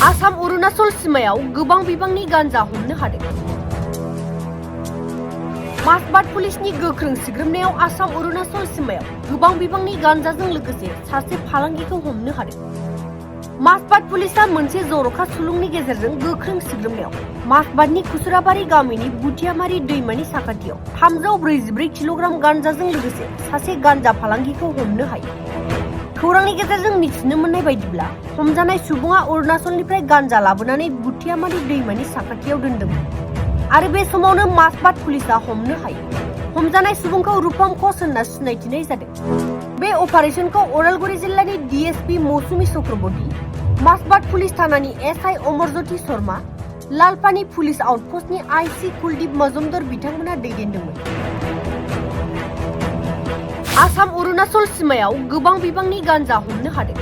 आसाम अरुणाचल सीमायाव गोबां बिबांनि गांजा हमनो हादों। मासबाट पुलिसनि गोख्रों सिग्रोमनायाव आसाम अरुणाचल सीमायाव गोबां बिबांनि गांजाजों लोगोसे सासे फालांगिखौ हमनो हादों। मासबाट पुलिसा मोनसे जर'खा सुलुंनि गेजेरजों गोख्रों सिग्रोमनायाव मासबाटनि खुसुराबारि गामिनि बुथियामारि दैमानि साखाथियाव 344 किल'ग्राम गांजाजों लोगोसे सासे गांजा फालांगिखौ हमनो हायो। खौरांनि गेजेरजों मिथिनो मोननाय बायदिब्ला हमजानाय सुबुङा अरुणाचलनिफ्राय गांजा लाबोनानै बुथियामारि दैमानि साखाथियाव दोनदोंमोन आरो बे समावनो मासबाट पुलिसा हमनो हायो। हमजानाय सुबुंखौ रुपम कच होनना सिनायथिनाय जादों। बे अपारेशनखौ उदालगुरि जिल्लानि डीएसपी मौसुमी चक्रवर्ती, मासबाट पुलिस थानानि एसआई अमरज्योति शर्मा, लालपानी पुलिस आउटपोस्टनि आईसी कुलदीप मजुमदार बिथांमोना दैदेनदोंमोन। आसाम अरुणाचल सीमायाव गोबां बिबांनि गांजा हमनो हादों।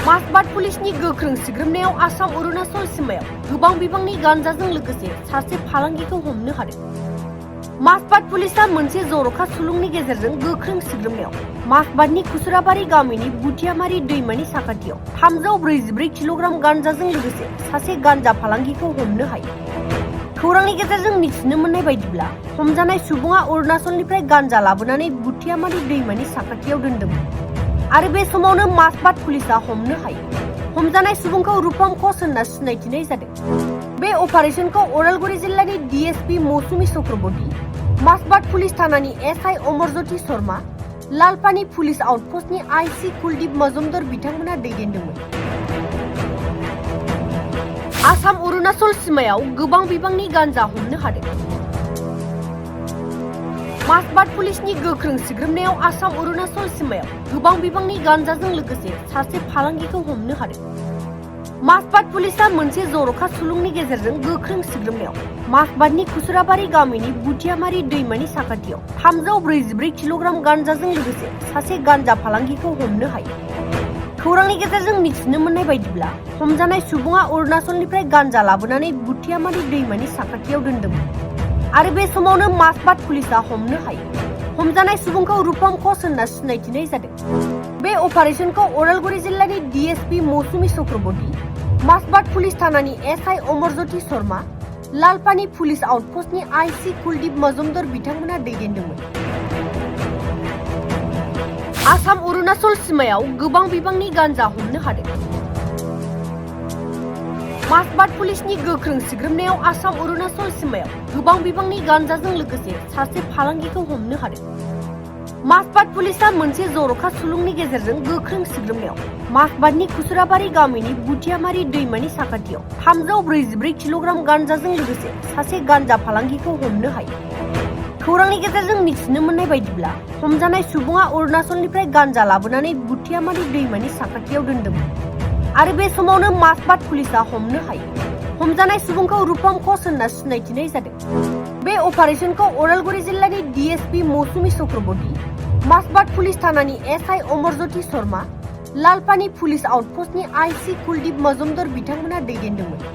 मासबाट पुलिसनि गोख्रों सिग्रोमनायाव आसाम अरुणाचल सीमायाव गोबां बिबांनि गांजाजों लोगोसे सासे फालांगिखौ हमनो हादों। मासबाट पुलिसा मोनसे जर'खा सुलुंनि गेजेरजों गोख्रों सिग्रोमनायाव मासबाटनि खुसुराबारि गामिनि बुथियामारि दैमानि साखाथियाव 344 किल'ग्राम गांजाजों लोगोसे सासे गांजा फालांगिखौ हमनो हायो। खौरांनि गेजेरजों मिथिनो मोननाय बायदिब्ला हमजानाय सुबुङा अरुणाचलनिफ्राय गांजा लाबोनानै बुथियामारि दैमानि साखाथियाव दोनदोंमोन आरो बे समावनो मासबाट पुलिसा हमनो हायो। हमजानाय सुबुंखौ रुपम कच होनना सिनायथिनाय जादों। बे अपारेशनखौ उदालगुरि जिल्लानि डीएसपी मौसुमी चक्रवर्ती, मासबाट पुलिस थानानि एसआई अमरज्योति शर्मा, लालपानी पुलिस आउटपोस्टनि आईसी कुलदीप मजुमदार बिथांमोना दैदेनदोंमोन। आसाम अरुणाचल सीमायाव गोबां बिबांनि गांजा हमनो हादों। मासबाट पुलिसनि गोख्रों सिग्रोमनायाव आसाम अरुणाचल सीमायाव गोबां बिबांनि गांजाजों लोगोसे सासे फालांगिखौ हमनो हादों। मासबाट पुलिसा मोनसे जर'खा सुलुंनि गेजेरजों गोख्रों सिग्रोमनायाव मासबाटनि खुसुराबारि गामिनि बुथियामारि दैमानि साखाथियाव 344 किल'ग्राम गांजाजों लोगोसे सासे गांजा फालांगिखौ हमनो हायो। खौरांनि गेजेरजों मिथिनो मोननाय बायदिब्ला हमजानाय सुबुङा अरुणाचलनिफ्राय गांजा लाबोनानै बुथियामारि दैमानि साखाथियाव दोनदोंमोन आरो बे समावनो मासबाट पुलिसा हमनो हायो। हमजानाय सुबुंखौ रुपम कच होनना सिनायथिनाय जादों। बे अपारेशनखौ उदालगुरि जिल्लानि डीएसपी मौसुमी चक्रवर्ती, मासबाट पुलिस थानानि एसआई अमरज्योति शर्मा, लालपानी पुलिस आउटपोस्टनि आईसी कुलदीप मजुमदार बिथांमोना दैदेनदोंमोन। आसाम अरुणाचल सीमायाव गोबां बिबांनि गांजा हमनो हादों। मासबाट पुलिसनि गोख्रों सिग्रोमनायाव आसाम अरुणाचल सीमायाव गोबां बिबांनि गांजाजों लोगोसे सासे फालांगिखौ हमनो हादों। मासबाट पुलिसा मोनसे जर'खा सुलुंनि गेजेरजों गोख्रों सिग्रोमनायाव मासबाटनि खुसुराबारि गामिनि बुथियामारि दैमानि साखाथियाव 344 किल'ग्राम गांजाजों लोगोसे सासे गांजा फालांगिखौ हमनो हायो। खौरांनि गेजेरजों मिथिनो मोननाय बायदिब्ला हमजानाय सुबुङा अरुणाचलनिफ्राय गांजा लाबोनानै बुथियामारि दैमानि साखाथियाव दोनदोंमोन आरो बे समावनो मासबाट पुलिसा हमनो हायो। हमजानाय सुबुंखौ रुपम कच होनना सिनायथिनाय जादों। बे अपारेशनखौ उदालगुरि जिल्लानि डीएसपी मौसुमी चक्रवर्ती, मासबाट पुलिस थानानि एसआई अमरज्योति शर्मा, लालपानी पुलिस आउटपोस्टनि आईसी कुलदीप मजुमदार बिथांमोना दैदेनदोंमोन।